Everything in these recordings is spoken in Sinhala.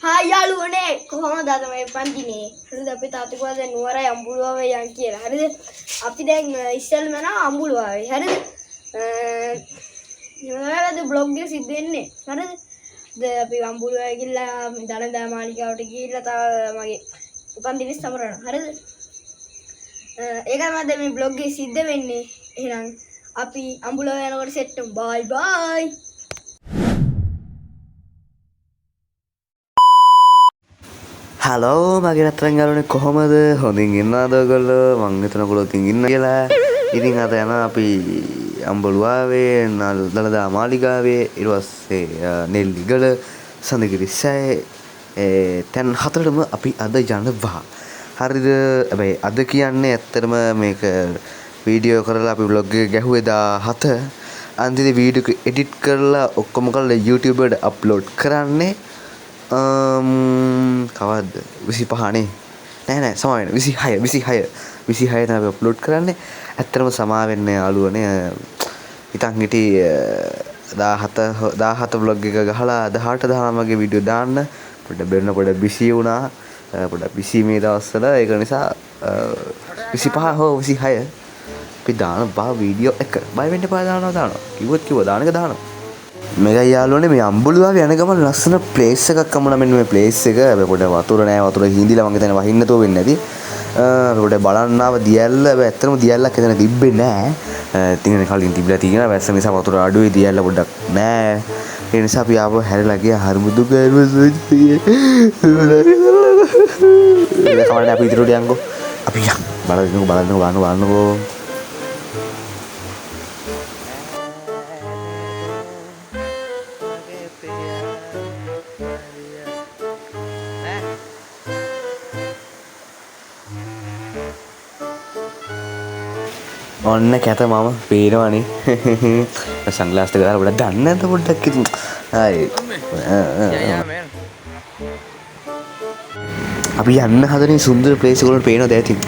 හායි යාළුවනේ කොහොමද අද මේ පන්තිනේ හරිද අපි තාත්තා කිව්වා දැන් නුවරයි අඹුලුවාවේ යන් කියලා හරිද අපි දැන් ඉස්සෙල්ම යනවා අඹුලුවාවේ හරිද නුවරද බ්ලොග් එක සිද්ධ වෙන්නේ හරිද දැන් අපි අඹුලුවාවේ ගිහලා දනදා මාලිගාවට ගිහලා තව මගේ උපන්දිනේ සමරනවා හරිද ඒකයි මම දැන් මේ බ්ලොග් එක සිද්ධ වෙන්නේ එහෙනම් අපි අඹුලුවාව යනකොට සෙට් බයි බයි හලෝ මගේ රත්තරන් යාළුවනේ කොහමද හොඳින් ඉන්නවද ඔයගොල්ලෝ මං හිතන ඔයගොල්ලෝ ඉන්න කියලා ඉතින් අද යනවා අපි අඹලුවාවේ දලදා මාලිගාවේ ඊට පස්සේ නෙල්ලිගල සඳගිරිසෑ තැන් හතරටම අපි අද යනවා හරිද හැබැයි අද කියන්නේ ඇත්තටම මේක වීඩියෝ කරලා අපි vlog එක ගැහුවේ 17 අන්තිමේ වීඩියෝ එක එඩිට් කරලා ඔක්කොම කරලා YouTube එකට අප්ලෝඩ් කරන්නේ කවද්ද 25 නේ නෑ සමාවෙන්න 26 තමයි අප්ලෝඩ් කරන්නේ ඇත්තටම සමා වෙන්න යාළුවනේ ඉතින් හිටි 17 vlog එක ගහලා 18 19 වගේ වීඩියෝ දාන්න පොඩ්ඩක් බිසි වුණා පොඩ්ඩක් බිසි මේ දවස්වල ඒක නිසා 25 හෝ 26 අපි දාන බා වීඩියෝ එක බය වෙන්න එපා දානවා කිව්ව දාන එක දානවා මේකයි යාළුවනේ මේ අඹුලුවාවේ යන ගමන් ලස්සන ප්ලේස් එකක් අමුණා මෙන්න මේ ප්ලේස් එක හැබැයි පොඩ වතුර නෑ වතුර හිඳිලා මං හිතන්නේ වහින්න තෝ වෙන්නේ නැති පොඩ බලන්න ආව දියැල්ල හැබැයි ඇත්තටම දියැල්ලක් එතන තිබ්බේ නෑ ඉතින් කලින් තිබිලා තියෙනවා වැස්ස නිසා වතුර අඩුයි දියැල්ල පොඩ්ඩක් නෑ ඒ නිසා අපි ආපහු හැරිලා ගියා හරිමුදු කර්මසුචියේ කවදාද අපි ඉදිරියට යන්කෝ අපි බලන්නකෝ ඔන්න කැත මම පේනවනේ සන්ග්ලාස් එක දාලා පොඩ්ඩක් ගන්න නැද්ද පොඩ්ඩක් ඉතින් හරි අපි යන්න හදන සුන්දර ප්ලේස් එක වලට පේනවද ඇතින්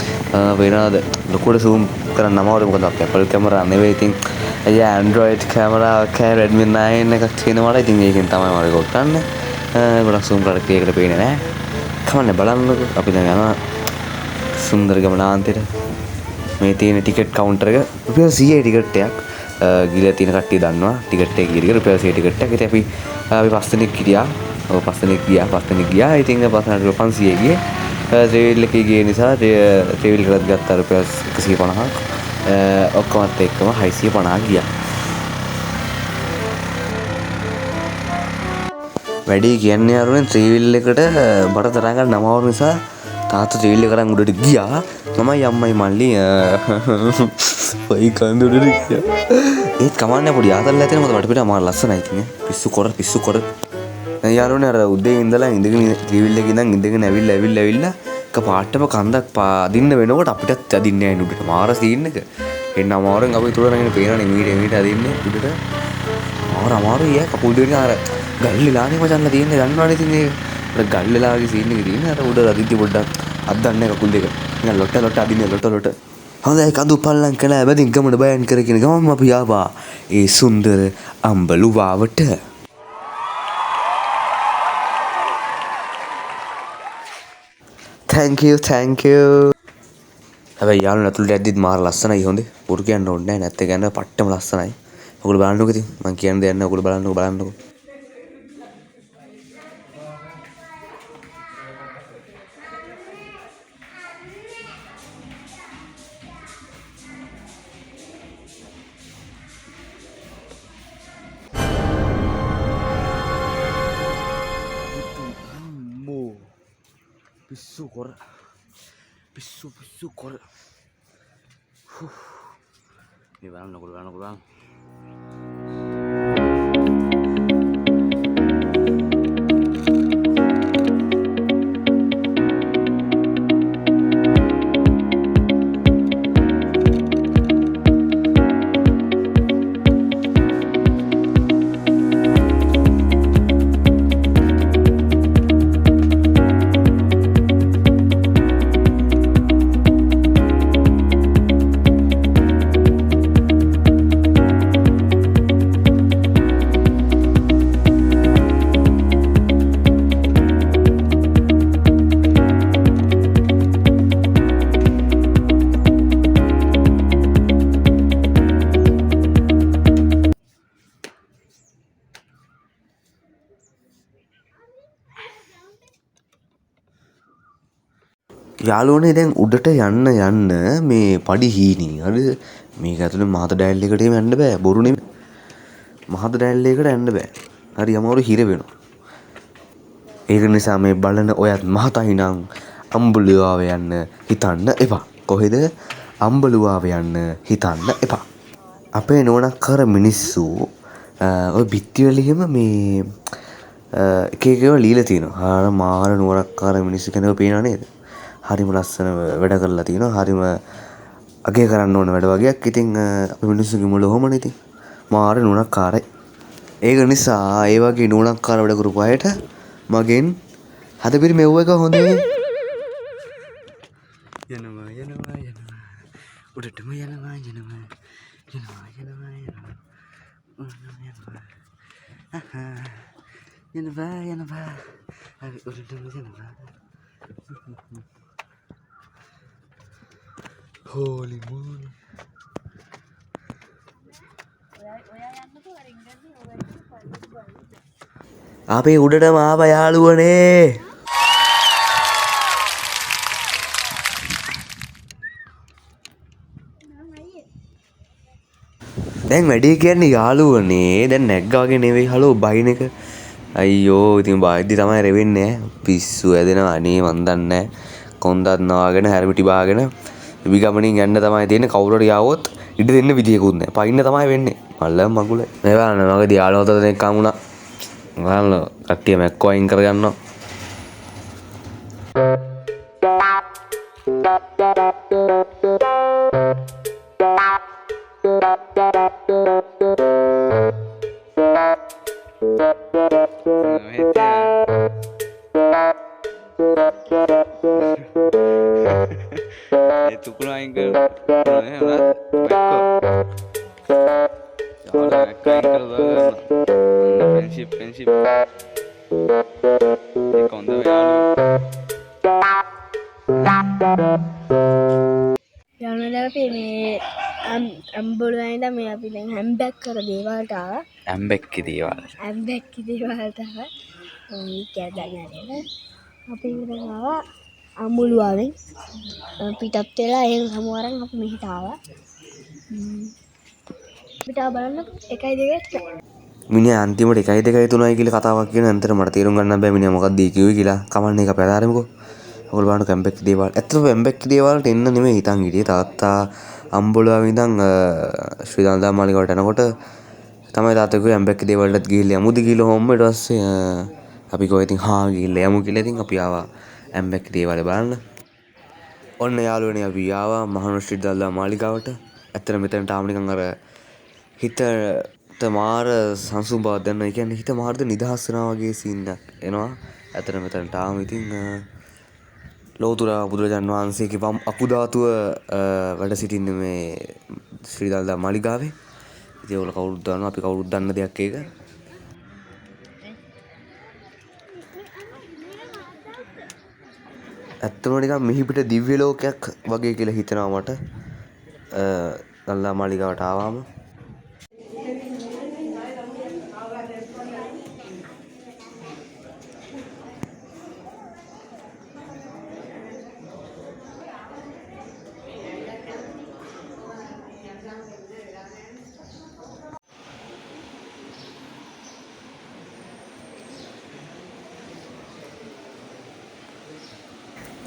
පේනවද ලොකුට zoom කරන්න අමාරුයි මොකද අපි Apple කැමරා නෙවෙයි ඉතින් අය Android කැමරා එක Redmi 9 එකක් තියෙනවා ඉතින් ඒකෙන් තමයි මම රෙකෝඩ් කරන්නේ ගොඩක් zoom කරලා ක්ලියර් එකට පේන්නේ නැහැ කවන්නේ බලන්නකෝ අපි දැන් යනවා සුන්දර ගමනාන්තයට මේ තියෙන ටිකට් කවුන්ටර් එක රුපියල් 100යි ටිකට් එකක් ගිහලා තියෙන කට්ටිය දන්නවා ටිකට් එක කීයද රුපියල් 100 ටිකට් එකක් ඉතින් අපි පස් දෙනෙක් හිටියා ඔව් පස් දෙනෙක් ගියා ඉතින් පස්සට 500 ගියේ ට්‍රේවල් එකේ ගිය නිසා ට්‍රේවල් එකකට ගත්තා රුපියල් 150ක් ඔක්කොමත් එක්කම 650 ගියා වැඩි කියන්නේ අරුනේ ට්‍රේවල් එකට බර තරංග ගන්න අමාරු නිසා තාත්තා ට්‍රේවල් එක කරන් උඩට ගියා මමයි අම්මයි මල්ලි පයි කන්දුරට ගියා ඒත් කමන්නේ පොඩි ආතල් ඇතේ මොකද වටපිට අමාරු ලස්සනයි ඉතින් පිස්සු කර යාළුවනේ අර උදේ ඉඳලා ඉඳගෙන ට්‍රේවල් එකේ ඉඳන් ඉඳගෙන ඇවිල්ලා එක පාටම කන්දක් පාදින්න වෙනකොට අපිටත් අදින්නේ නැහැ උඩට මාර සීන් එක එන්න අමාරුවෙන් අපි තුල නැගෙන පේනනේ මීට අදින්නේ උඩට අමාරුයි යා කකුල් දෙකේ අර ගල්ලලානේ මචංලා තියෙන්නේ දන්නවනේ ඉතින් ඒක ගල්ලලාගේ සීන් එක තියෙන්නේ අර උඩ අදිද්දි පොඩ්ඩක් අද්දන්නේ කකුල් දෙක නිකන් ලොට අදින්නේ ලොට හොඳයි කඳු පල්ලම් කළා බැදින් ගමන බයන් කරගෙන ගමම අපි ආවා ඒ සුන්දර අඹලුවාවට thank you හැබැයි යාළුවෝ අතුලට ඇද්දිත් මාර ලස්සනයි හොඳේ පුරු කියන්න ඕනේ නැහැ නැත්te කියන්න පට්ටම ලස්සනයි ඔයගොල්ලෝ බලන්නකෝ ඉතින් මම කියන්න දෙයක් නැහැ ඔයගොල්ලෝ බලන්නකෝ පිස්සු කර ini බලන්නකෝ යාළුවනේ දැන් උඩට යන්න මේ පඩි හීනී. හරිද? මේක ඇතුලේ මහත ඩයල් එකට එහෙම යන්න බෑ. බොරු නෙමෙයි. මහත ඩයල් එකට යන්න බෑ. හරි අමාරු හිර වෙනවා. ඒක නිසා මේ බලන ඔයත් මහතයි නම් අම්බුලුවාව යන්න හිතන්න එපා. කොහෙද? අම්බලුවාව යන්න හිතන්න එපා. අපේ නෝනක්කාර මිනිස්සු ඔය බිත්තිවල එහෙම මේ එක එක ඒවා লীලා තියෙනවා. ආර මාර නෝනක්කාර මිනිස්සු කෙනෙක් පේනව නේද? හරිම ලස්සන වැඩ කරලා තියෙනවා. හරිම අගය කරන්න ඕන වැඩ වගේක්. ඉතින් අපේ මිනිස්සුගේ මුල ඔහොමනේ ඉතින්. මාර නෝනක්කාරයි. ඒක නිසා ඒ වගේ නෝනක්කාර වැඩ කරපු අයට මගෙන් හදපිරි මෙව්ව එක හොඳයි. යනවා උඩටම යනවා යනවා හරි උඩටම යනවා. Holy Molly. අපේ උඩටම ආව යාළුවනේ. දැන් වැඩේ කියන්නේ යාළුවනේ. දැන් නැග්ගාගේ නෙවෙයි හලෝ බයින් එක. අයියෝ ඉතින් බාද්දි තමයි රෙවෙන්නේ. පිස්සු ඇදෙනවා. අනේ මන් දන්නේ නැහැ. කොන්දත් නාගෙන හැරමිටි බාගෙන විගමනින් යන්න තමයි තියෙන්නේ. කවුරු හරි ආවොත් ඉඩ දෙන්න විදියකුත් නැහැ. පයින්න තමයි වෙන්නේ. මල්ලම් මගුල. මේ බලන්න මගේ යාළුවෝ අතර දෙනෙක් හම්ුණා. බලන්න කට්ටිය මැක්කෝ අයින් කරගන්නවා. තුකුණ අයින් කරනවා. friendship ඒක හොඳ යාළුවෝ අපි මේ අම්බුලුවේ ඉඳන් මේ අපි දැන් හැම්බැක් කර දේවල්ට ආවා. ඇම්බෙක්කි දේවල්. හැම්බැක්කි දේවල්ට ආවා. මේ කැදගෙන අපි ඉඳන් ආවා අම්බුලුවාවෙන් පිටත් වෙලා එහෙන් සමවරන් අපි මෙහෙට ආවා. පිට බලන්න 1 2 මිනිහා අන්තිමට 1 2 3යි කියලා කතාවක් කියන අන්තර මට තේරුම් ගන්න බෑ මිනිහා මොකක්ද කිව්වේ කියලා. කමන්නේ එක පැදාරමුකෝ. ඔයගොල්ලෝ බලන්න කැම්බෙක් දේවල්. ඇත්තටම කැම්බෙක් දේවල්ට එන්න නෙමෙයි හිතන් හිටියේ. තාත්තා අම්බුලාවේ ඉඳන් ශ්‍රී දන්දා මාලිගාවට යනකොට තමයි තාත්තා කිව්වේ කැම්බෙක් දේවල්ටත් ගිහිල්ලා යමුද කියලා. හොම්ම ඊට පස්සේ අපි ගෝ ඉතින් හා ගිහිල්ලා යමු කියලා ඉතින් අපි ආවා කැම්බෙක් දේවල් බලන්න. ඔන්න යාළුවනේ අපි ආවා මහනුවර ශ්‍රී දන්දා මාලිගාවට. ඇත්තට මෙතනට ආව නිකන් අර හිතට මාර සංසුන් බවක් දැනෙනවා. ඒ කියන්නේ හිත මාරද නිදහස් වෙනවා වගේ සීන් එකක් එනවා. ඇත්තට මෙතනට ආවම ඉතින් ලෝතුර බුදුරජාණන් වහන්සේගේ වම් අකුධාතුව වැඩ සිටින්නේ මේ ශ්‍රී දන්දා මාලිගාවේ. ඉතින් ඒගොල්ලෝ කවුරුත් දන්නවා. අපි කවුරුත් දන්න දෙයක් ඒක. ඇත්තම නිකන් මිහිපිට දිව්‍ය ලෝකයක් වගේ කියලා හිතෙනවා මට. දන්දා මාලිගාවට ආවම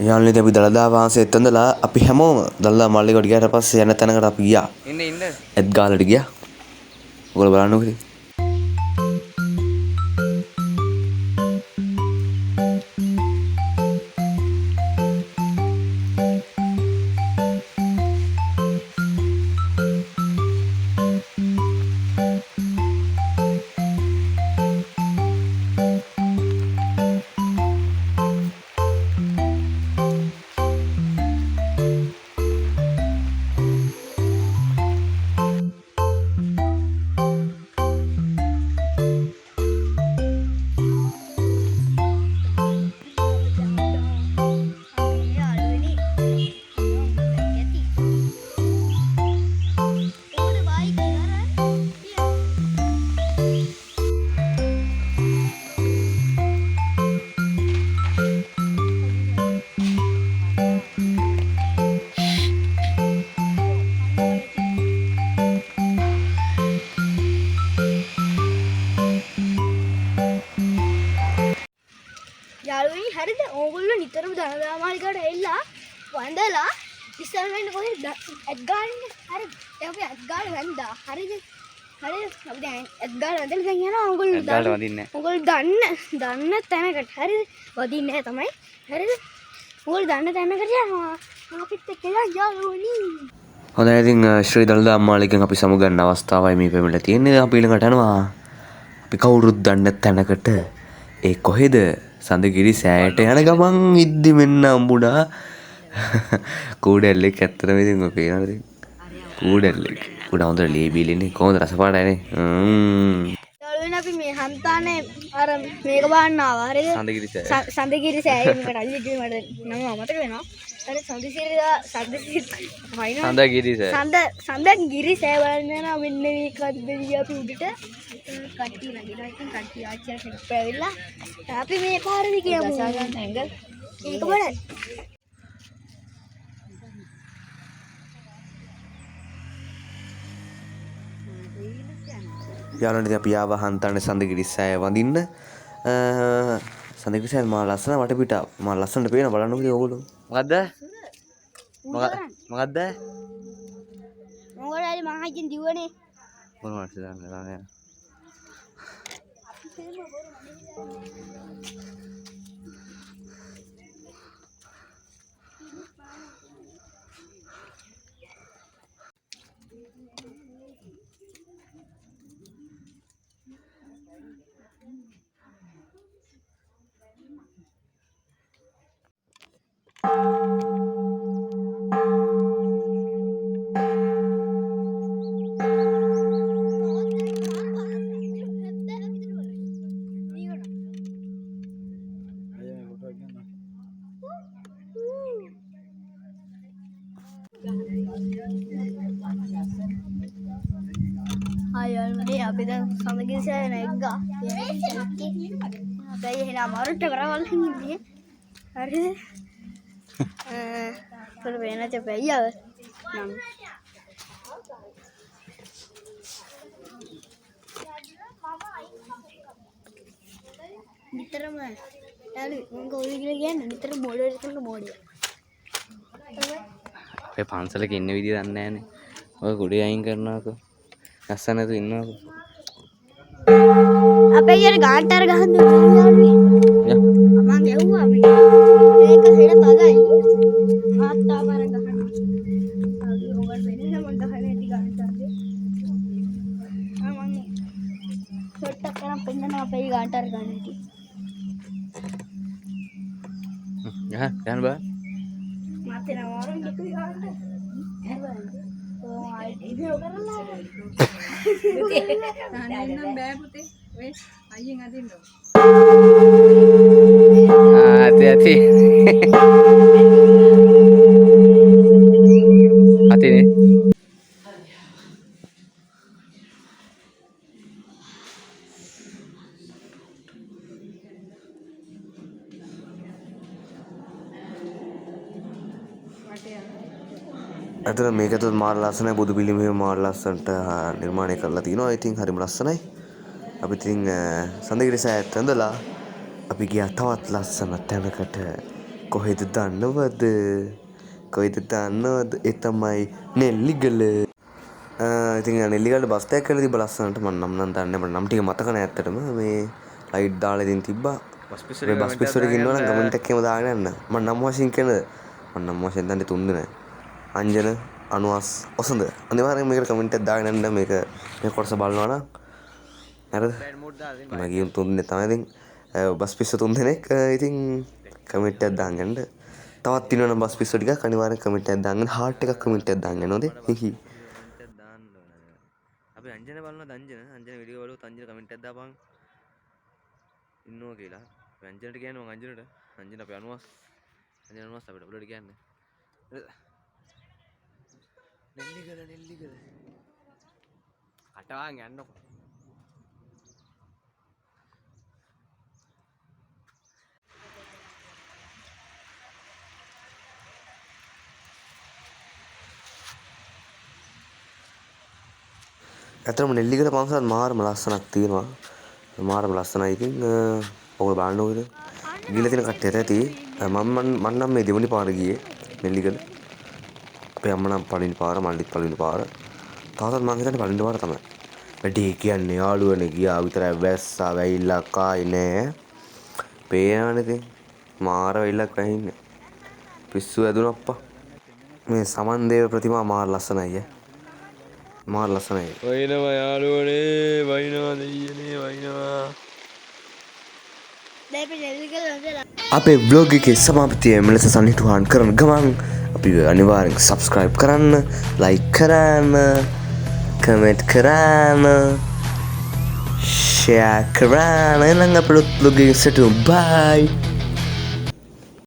යාළුවනේ අපි දළදා වහන්සේ එතනදලා අපි හැමෝම දළදා මාලිගාවට ගියාට පස්සේ යන තැනකට අපි ගියා. ඉන්න ඇත් ගාලට ගියා. ඔයගොල්ලෝ බලන්නකෝ ඉතින්. යාළුවනි හරිද ඕගොල්ලෝ නිතරම දළදා මාලිගාවට ඇවිල්ලා වන්දලා ඉස්සරහ වෙන්න කොහෙද ඇත් ගාන්නේ හරිද දැන් අපි ඇත් ගාලා වැන්දා හරිද හරිද අපි දැන් ඇත් ගාලා වැන්දලා දැන් යනවා ඕගොල්ලෝ ගාලා වදින්නේ ඕගොල්ලෝ දන්න තැනකට හරිද වදින්නේ තමයි හරිද ඕගොල්ලෝ දන්න තැනකට යනවා අපිත් එක්ක යාළුවනි හොඳයි ඉතින් ශ්‍රී දළදා අම්මාලිගෙන් අපි සමුගන්න අවස්ථාවයි මේ පෙමිලා තියෙන්නේ අපි ඊළඟට යනවා අපි කවුරුත් දන්න තැනකට ඒ කොහෙද සඳගිරි සෑයට යන ගමන් ඉද්දි මෙන්න අම්බුණා කූඩැල්ලෙක් ඇත්තටම ඉතින් ඔය පේනවද කූඩැල්ලෙක් උඩ හොඳට ලේබිලිනේ කොහොමද රසපාටයිනේ යාළුවනි අපි මේ හන්තානේ අර මේක බලන්න ආවා හරිද සඳගිරි සෑය සඳගිරි සෑයේ මේකට අල්ලි මට නම අමතක වෙනවා හරි සඳගිරි සඳගිරි සෑය බලන්න යනවා මෙන්න මේක අද්දලිය අපි උඩට කට්ටිය නගිනවා ඉතින් කට්ටිය ආච්චිලා හෙට්ට ඇවිල්ලා අපි මේ පාරේ කියමු ගසගන්න ඇඟල් ඒක බලන්න යාළුවනේ අපි ආව හන්තානේ සඳගිරි සෑය වඳින්න සඳගිරි සෑය මා ලස්සන වටපිටාව මා ලස්සනට පේන බලන්නකෝ ඉතින් ඕගොල්ලෝ මොකද්ද මොකද්ද මොකද හරි මං හිතින් දිව්වනේ මොනවද දාන්නේ යාළුවනේ අපි දැන් සඳගිරි සෑය නැග්ගා අපේ එහෙනම් අමාරුට කරවල් ඉන්නේ හරිද පොර වෙනත පෙයියව නම් නිතරම යාළුවෝ මම කොහොමද කියලා කියන්නේ නිතර මොඩල් කරන මොඩල් අපේ පන්සලක ඉන්න විදිය දන්නේ නැහනේ ඔය කුඩේ අයින් කරනවාකෝ නැස්ස නැතු ඉන්නවාකෝ අපේ යාර ගාන්ටාර ගහන්න යාළුවනේ මම ගැව්වා මේක හෙට තදයි ආත්තා බර ගහනවා අපි ඔබට වෙන්නේ මම ගහන්නේ ටික ගාන්ටාරේ මම සොට්ටක් කරන් පෙන්නනවා අපේ ගාන්ටාර ගන්න ඉතින් යන්න බෑ මතේ නවරන් ටික ගාන්ට නම් බෑ පුතේ ඔය අයියෙන් අදින්න ඇති අතිනේ ඇතට මේකත් මාර ලස්සනයි බුදු පිළිමේ මාර ලස්සනට නිර්මාණය කරලා තිනවා. ඉතින් හරිම ලස්සනයි. අපි ඉතින් සඳගිරි සෑයත් ඇඳලා අපි ගියා තවත් ලස්සන තැනකට. කොහෙද දන්නවද? ඒ තමයි නෙල්ලිගල. ඉතින් නෙල්ලිගලට බස් එකක් කියලා තිබ්බ ලස්සනට මම නම් දන්නේ මට නම් ටික මතක නෑ ඇත්තටම. මේ ලයිට් දාලා ඉතින් තිබ්බා. බස් පිස්සුවක ඉන්නවනම් කමෙන්ට් එකක් එහෙම දාගෙන යන්න. මම නම් වශයෙන් කියනද? මම නම් වශයෙන් දන්නේ 3 දෙනා. අංජන අනුවාස් ඔසඳ අනිවාර්යෙන් මේකට කමෙන්ට් එකක් දාගෙන යන්න මේ කොටස බලනවා නම් හරිද මගේ 3 දෙනෙක් තමයි ඉතින් බස් පිස්සු 3 දෙනෙක් ඉතින් කමෙන්ට් එකක් දාන්න යන්න තවත් ඉන්නවනම් බස් පිස්සු ටිකක් අනිවාර්යෙන් කමෙන්ට් එකක් දාන්න හાર્ට් එකක් කමෙන්ට් එකක් දාන්න යනෝද හිහි අපි අංජන බලනවා අංජන වීඩියෝ වල අංජන කමෙන්ට් එකක් දාපන් ඉන්නවා කියලා අංජනට කියන්නේ මම අංජන අපි අනුවාස් අපිට උඩට කියන්නේ නෙල්ලිගල කටවාන් යන්නකො ඇත්තටම නෙල්ලිගල පන්සලත් මාරම ලස්සනක් තියෙනවා මාරම ලස්සනයි ඉතින් ඔයගොල්ලෝ බලන්න ඕනේ ගිහලා තියෙන කට්ටියට ඇති. මම නම් මේ දෙවෙනි පාර ගියේ නෙල්ලිගල. අපේ අම්ම නම් පළවෙනි පාර, මල්ලිත් පළවෙනි පාර. තාත්තත් මං හිතන්නේ පළවෙනි පාර තමයි. වැඩි කියන්නේ යාළුවනේ ගියා විතරයි වැස්සා වැහිල්ලක් ආයේ නෑ. පේනවනේ ඉතින්. මාර වෙයිලක් වැහින්නේ. පිස්සු ඇදුණා අප්පා. මේ සමන්දේව ප්‍රතිමා මාර ලස්සනයි ඈ. මාර ලස්සනයි. වයින්නවා යාළුවනේ, වයින්නවා දෙයියනේ, වයින්නවා. අපේ බ්ලොග් එකේ සමාප්තිය මෙලෙස සන්නිටුහන් කරන ගමන් අපි අනිවාර්යෙන් සබ්ස්ක්‍රයිබ් කරන්න, ලයික් කරන්න, කමෙන්ට් කරන්න, ෂෙයා කරන්න. එහෙනම් අපේ බ්ලොග් එක සෙටු බයි.